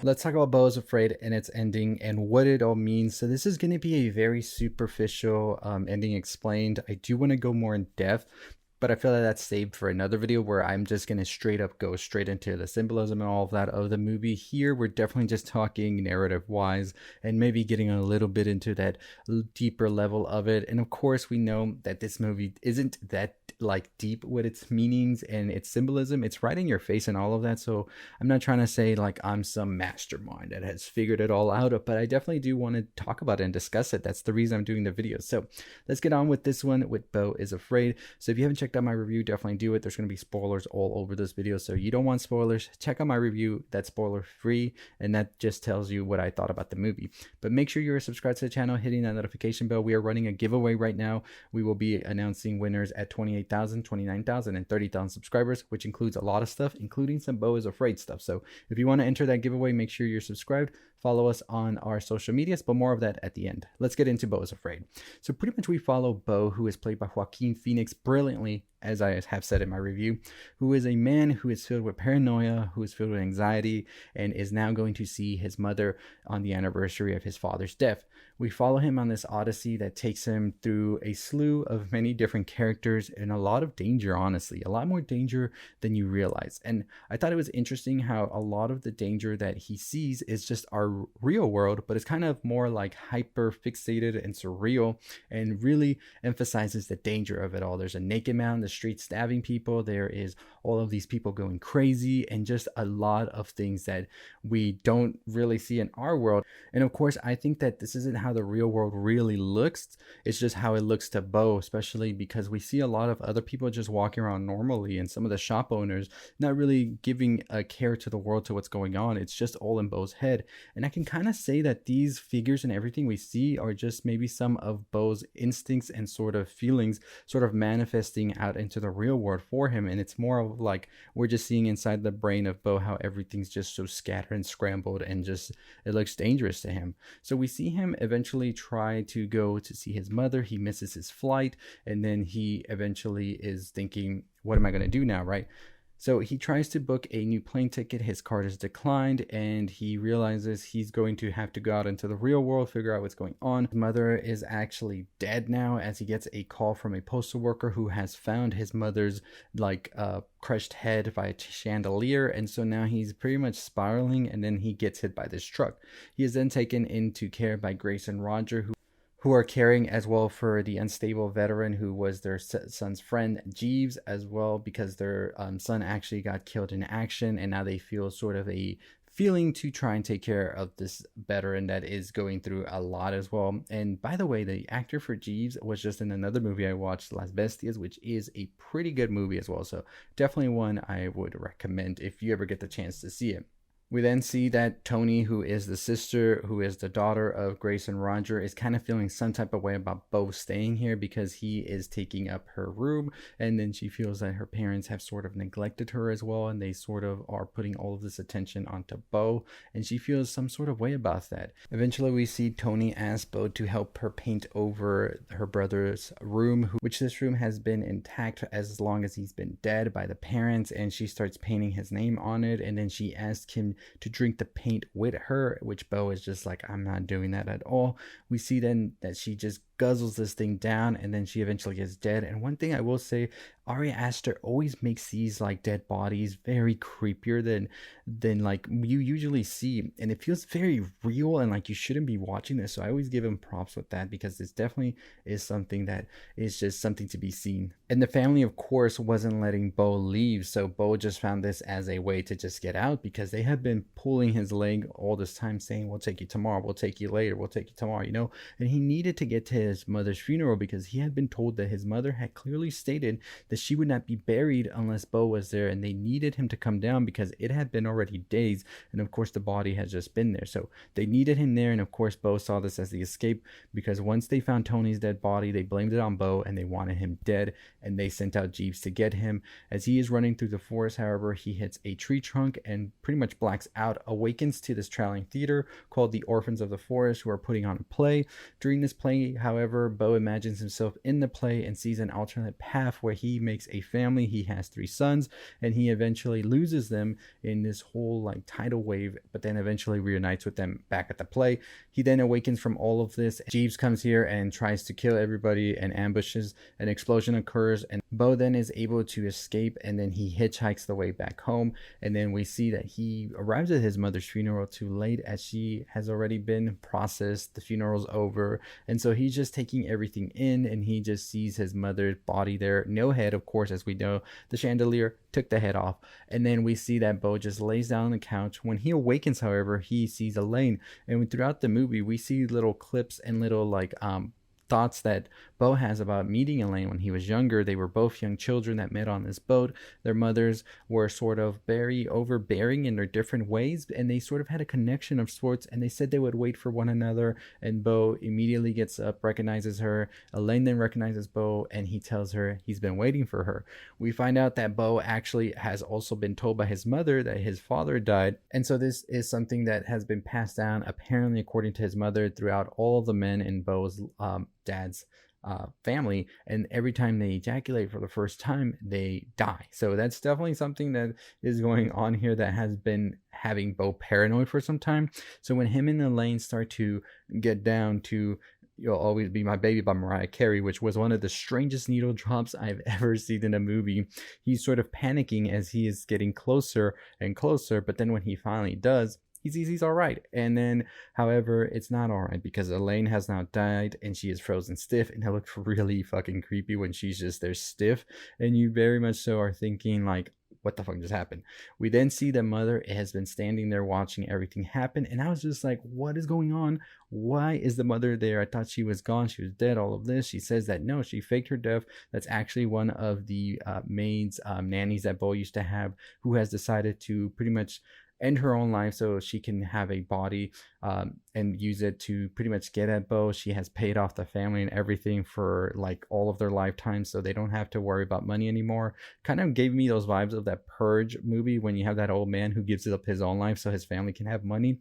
Let's talk about Beau Is Afraid and its ending and what it all means. So this is going to be a very superficial ending explained. I do want to go more in depth, but I feel like that's saved for another video where I'm just going to straight up go straight into the symbolism and all of that of the movie. Here, we're definitely just talking narrative wise and maybe getting a little bit into that deeper level of it. And of course, we know that this movie isn't that like deep with its meanings and its symbolism. It's right in your face and all of that. So I'm not trying to say like I'm some mastermind that has figured it all out, but I definitely do want to talk about it and discuss it. That's the reason I'm doing the video. So let's get on with this one with Beau Is Afraid. So if you haven't checked out my review, definitely do it. There's going to be spoilers all over this video, so you don't want spoilers, check out my review. That's spoiler free, and that just tells you what I thought about the movie. But make sure you're subscribed to the channel, hitting that notification bell. We are running a giveaway right now. We will be announcing winners at 28,000, 29,000, and 30,000 subscribers, which includes a lot of stuff, including some Beau Is Afraid stuff. So if you want to enter that giveaway, make sure you're subscribed. Follow us on our social medias, but more of that at the end. Let's get into Beau Is Afraid. So pretty much we follow Beau, who is played by Joaquin Phoenix brilliantly, as I have said in my review, who is a man who is filled with paranoia, who is filled with anxiety, and is now going to see his mother on the anniversary of his father's death. We follow him on this odyssey that takes him through a slew of many different characters and a lot of danger, honestly, a lot more danger than you realize. And I thought it was interesting how a lot of the danger that he sees is just our real world, but it's kind of more like hyper fixated and surreal and really emphasizes the danger of it all. There's a naked man on the street stabbing people. There is all of these people going crazy and just a lot of things that we don't really see in our world. And of course, I think that this isn't how the real world really looks. It's just how it looks to Beau, especially because we see a lot of other people just walking around normally and some of the shop owners not really giving a care to the world, to what's going on. It's just all in Beau's head. And I can kind of say that these figures and everything we see are just maybe some of Beau's instincts and sort of feelings sort of manifesting out into the real world for him. And it's more of like we're just seeing inside the brain of Beau how everything's just so scattered and scrambled and just it looks dangerous to him. So we see him eventually try to go to see his mother. He misses his flight, and then he eventually is thinking, what am I going to do now, right? So he tries to book a new plane ticket. His card is declined, and he realizes he's going to have to go out into the real world, figure out what's going on. His mother is actually dead now, as he gets a call from a postal worker who has found his mother's crushed head by a chandelier. And so now he's pretty much spiraling, and then he gets hit by this truck. He is then taken into care by Grace and Roger, who are caring as well for the unstable veteran who was their son's friend Jeeves as well, because their son actually got killed in action, and now they feel sort of a feeling to try and take care of this veteran that is going through a lot as well. And by the way, the actor for Jeeves was just in another movie I watched, Las Bestias, which is a pretty good movie as well. So definitely one I would recommend if you ever get the chance to see it. We then see that Tony, who is the sister, who is the daughter of Grace and Roger, is kind of feeling some type of way about Beau staying here because he is taking up her room. And then she feels that her parents have sort of neglected her as well, and they sort of are putting all of this attention onto Beau, and she feels some sort of way about that. Eventually, we see Tony ask Beau to help her paint over her brother's room, which this room has been intact as long as he's been dead by the parents, and she starts painting his name on it, and then she asks him to drink the paint with her, which Beau is just like, I'm not doing that at all. We see then that she just guzzles this thing down, and then she eventually gets dead. And one thing I will say, Ari Aster always makes these like dead bodies very creepier than like you usually see, and it feels very real and like you shouldn't be watching this. So I always give him props with that, because this definitely is something that is just something to be seen. And the family, of course, wasn't letting Beau leave, so Beau just found this as a way to just get out, because they had been pulling his leg all this time, saying, we'll take you tomorrow, we'll take you later, we'll take you tomorrow, you know. And he needed to get to his mother's funeral, because he had been told that his mother had clearly stated that she would not be buried unless Beau was there, and they needed him to come down because it had been already days, and of course the body had just been there. So they needed him there, and of course Beau saw this as the escape, because once they found Tony's dead body, they blamed it on Beau and they wanted him dead, and they sent out Jeeves to get him. As he is running through the forest, however, he hits a tree trunk and pretty much blacks out, awakens to this traveling theater called the Orphans of the Forest, who are putting on a play. During this play, However, Beau imagines himself in the play and sees an alternate path where he makes a family. He has 3 sons, and he eventually loses them in this whole like tidal wave, but then eventually reunites with them back at the play. He then awakens from all of this. Jeeves comes here and tries to kill everybody and ambushes. An explosion occurs, and Beau then is able to escape, and then he hitchhikes the way back home. And then we see that he arrives at his mother's funeral too late, as she has already been processed. The funeral's over, and so he's just taking everything in, and he just sees his mother's body there. No head, of course, as we know. The chandelier took the head off. And then we see that Beau just lays down on the couch. When he awakens, however, he sees Elaine. And throughout the movie, we see little clips and little like thoughts that Beau has about meeting Elaine when he was younger. They were both young children that met on this boat. Their mothers were sort of very overbearing in their different ways, and they sort of had a connection of sorts, and they said they would wait for one another. And Beau immediately gets up, recognizes her. Elaine then recognizes Beau, and he tells her he's been waiting for her. We find out that Beau actually has also been told by his mother that his father died, and so this is something that has been passed down, apparently according to his mother, throughout all of the men in Beau's dad's family. And every time they ejaculate for the first time, they die. So that's definitely something that is going on here that has been having Beau paranoid for some time. So when him and Elaine start to get down to You'll Always Be My Baby by Mariah Carey, which was one of the strangest needle drops I've ever seen in a movie, he's sort of panicking as he is getting closer and closer. But then when he finally does, he's all right. And then, however, it's not all right, because Elaine has now died and she is frozen stiff, and it looks really fucking creepy when she's just there stiff, and you very much so are thinking like, what the fuck just happened? We then see the mother has been standing there watching everything happen, and I was just like, what is going on? Why is the mother there? I thought she was gone, she was dead, all of this. She says that no, she faked her death. That's actually one of the maids, nannies that Beau used to have, who has decided to pretty much end her own life so she can have a body and use it to pretty much get at Beau. She has paid off the family and everything for like all of their lifetime, so they don't have to worry about money anymore. Kind of gave me those vibes of that Purge movie when you have that old man who gives up his own life so his family can have money.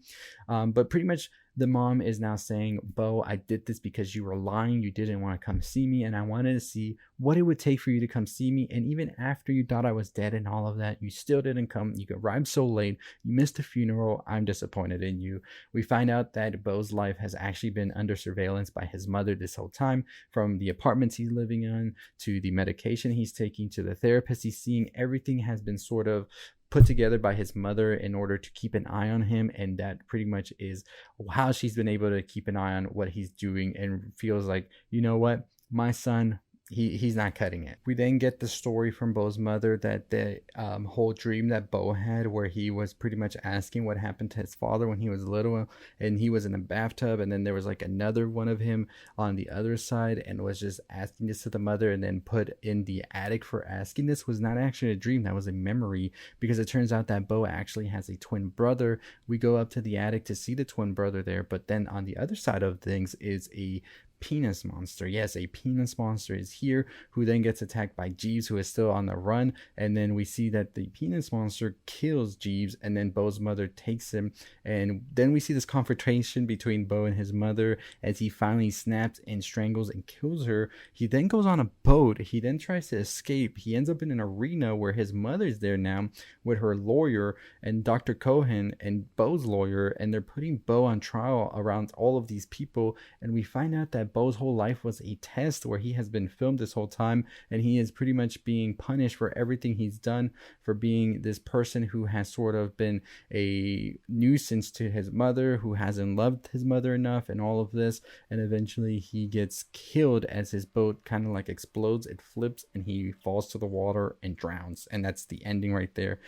But pretty much the mom is now saying, Beau, I did this because you were lying. You didn't want to come see me, and I wanted to see what it would take for you to come see me. And even after you thought I was dead and all of that, you still didn't come. You arrived so late. You missed the funeral. I'm disappointed in you. We find out that Beau's life has actually been under surveillance by his mother this whole time, from the apartments he's living in to the medication he's taking to the therapist he's seeing. Everything has been sort of put together by his mother in order to keep an eye on him, and that pretty much is how she's been able to keep an eye on what he's doing, and feels like, you know what, my son, he's not cutting it. We then get the story from Beau's mother that the whole dream that Beau had, where he was pretty much asking what happened to his father when he was little, and he was in a bathtub, and then there was like another one of him on the other side, and was just asking this to the mother, and then put in the attic for asking this, was not actually a dream. That was a memory, because it turns out that Beau actually has a twin brother. We go up to the attic to see the twin brother there, but then on the other side of things is a penis monster. Yes, a penis monster is here, who then gets attacked by Jeeves, who is still on the run. And then we see that the penis monster kills Jeeves, and then Beau's mother takes him. And then we see this confrontation between Beau and his mother as he finally snaps and strangles and kills her. He then goes on a boat. He then tries to escape. He ends up in an arena where his mother's there now with her lawyer and Dr. Cohen and Beau's lawyer, and they're putting Beau on trial around all of these people. And we find out that Beau's whole life was a test where he has been filmed this whole time, and he is pretty much being punished for everything he's done, for being this person who has sort of been a nuisance to his mother, who hasn't loved his mother enough, and all of this. And eventually he gets killed as his boat kind of like explodes, it flips, and he falls to the water and drowns. And that's the ending right there.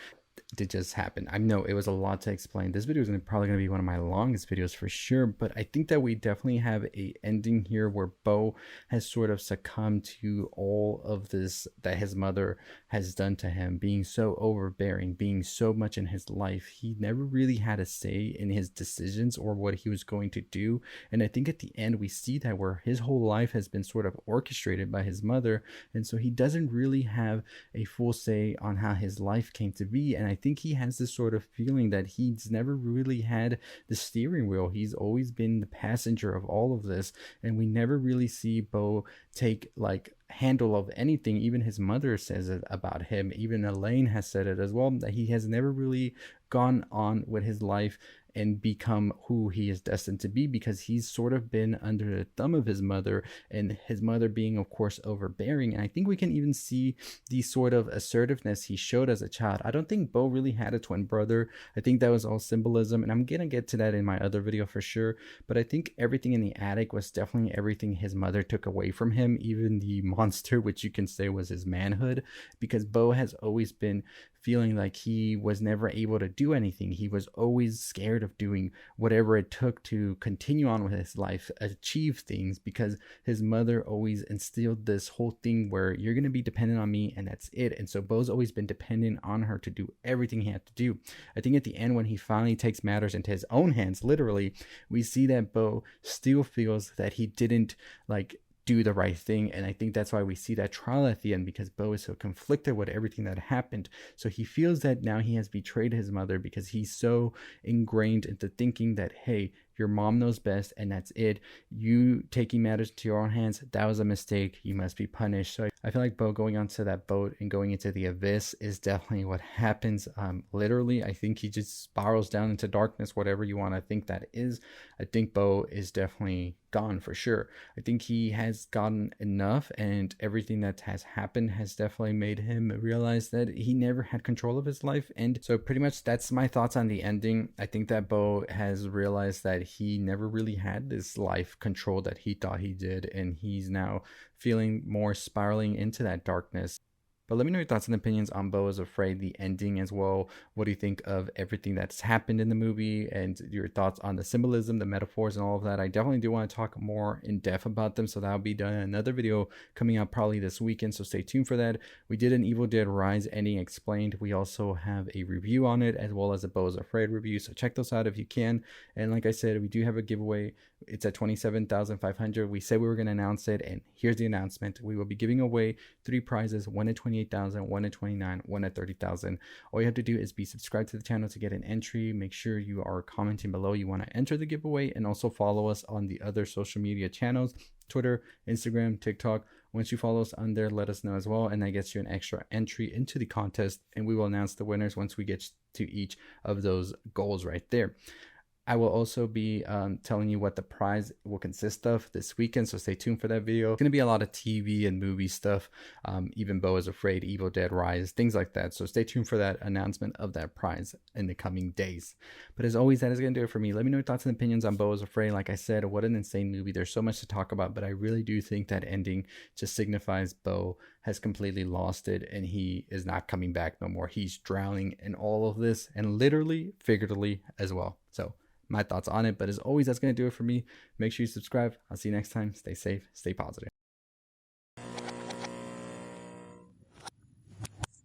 It just happened. I know it was a lot to explain. This video is probably going to be one of my longest videos for sure, but I think that we definitely have a ending here where Beau has sort of succumbed to all of this that his mother has done to him, being so overbearing, being so much in his life. He never really had a say in his decisions or what he was going to do. And I think at the end we see that where his whole life has been sort of orchestrated by his mother, and so he doesn't really have a full say on how his life came to be. And I think he has this sort of feeling that he's never really had the steering wheel. He's always been the passenger of all of this, and we never really see Beau take like handle of anything. Even his mother says it about him. Even Elaine has said it as well, that he has never really gone on with his life and become who he is destined to be, because he's sort of been under the thumb of his mother, and his mother being of course overbearing. And I think we can even see the sort of assertiveness he showed as a child. I don't think Beau really had a twin brother. I think that was all symbolism, and I'm gonna get to that in my other video for sure. But I think everything in the attic was definitely everything his mother took away from him, even the monster, which you can say was his manhood, because Beau has always been feeling like he was never able to do anything. He was always scared of doing whatever it took to continue on with his life, achieve things, because his mother always instilled this whole thing where you're going to be dependent on me and that's it. And so Beau's always been dependent on her to do everything he had to do. I think at the end, when he finally takes matters into his own hands, literally, we see that Beau still feels that he didn't like do the right thing. And I think that's why we see that trial at the end, because Beau is so conflicted with everything that happened. So he feels that now he has betrayed his mother, because he's so ingrained into thinking that, hey, your mom knows best and that's it. You taking matters into your own hands, that was a mistake. You must be punished. So I feel like Beau going onto that boat and going into the abyss is definitely what happens. Literally, I think he just spirals down into darkness, whatever you want to think that is. I think Beau is definitely gone for sure. I think he has gotten enough, and everything that has happened has definitely made him realize that he never had control of his life. And so pretty much that's my thoughts on the ending. I think that Beau has realized that he never really had this life control that he thought he did, and he's now feeling more spiraling into that darkness. But let me know your thoughts and opinions on Beau Is Afraid, the ending as well. What do you think of everything that's happened in the movie, and your thoughts on the symbolism, the metaphors, and all of that? I definitely do want to talk more in depth about them, so that'll be done in another video coming out probably this weekend, so stay tuned for that. We did an Evil Dead Rise ending explained. We also have a review on it, as well as a Beau Is Afraid review, so check those out if you can. And like I said, we do have a giveaway. It's at 27,500. We said we were going to announce it, and here's the announcement. We will be giving away 3 prizes, one at 28,000, one at 29, one at 30,000. All you have to do is be subscribed to the channel to get an entry. Make sure you are commenting below you want to enter the giveaway, and also follow us on the other social media channels, Twitter, Instagram, TikTok. Once you follow us on there, let us know as well, and that gets you an extra entry into the contest, and we will announce the winners once we get to each of those goals right there. I will also be telling you what the prize will consist of this weekend, so stay tuned for that video. It's going to be a lot of TV and movie stuff, even Beau Is Afraid, Evil Dead Rise, things like that. So stay tuned for that announcement of that prize in the coming days. But as always, that is going to do it for me. Let me know your thoughts and opinions on Beau Is Afraid. Like I said, what an insane movie. There's so much to talk about, but I really do think that ending just signifies Beau has completely lost it, and he is not coming back no more. He's drowning in all of this, and literally, figuratively as well. So my thoughts on it. But as always, that's going to do it for me. Make sure you subscribe. I'll see you next time. Stay safe, stay positive.